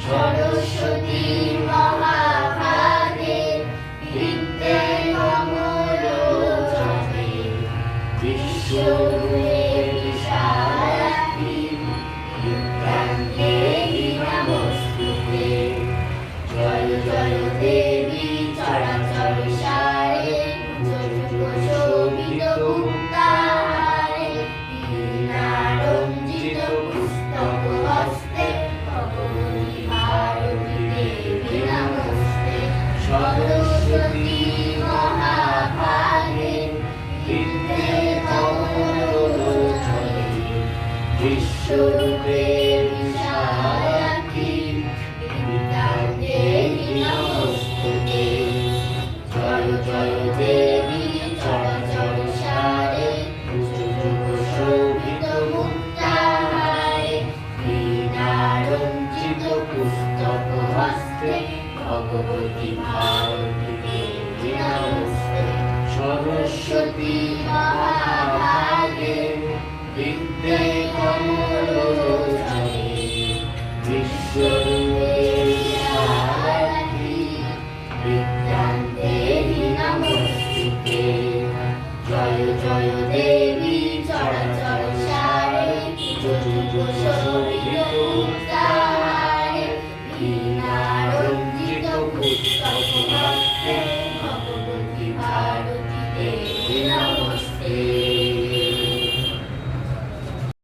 সরস্বতী মহাভাগে বিদ্যে কমলোচনে বিশ্বরূপে বিশালাক্ষী বিদ্যাং দেহি নমস্তুতে। জয় জয় দেবী চরাচর সারে শোভিত মুক্তাহারে বীণারঞ্জিত পুস্তক হস্তে ভগবতী ভারতী দেবী নমস্তে। সরস্বতী মহাভাগে বিদ্যে কমলোচনে বিশ্বরূপে বিশালাক্ষী বিদ্যাং দেহি নমস্তুতে। জয় জয় দেবী চরাচর সারে শোভিত মুক্তাহারে বীণারঞ্জিত পুস্তক হস্তে ভগবতী ভারতী দেবী নমস্তে। সরস্বতী মহাভাগে বিদ্যে কমলোচনে বিশ্বরূপে বিশালাক্ষী বিদ্যাং দেহি নমস্তুতে। জয় জয় দেবী চরাচর সারে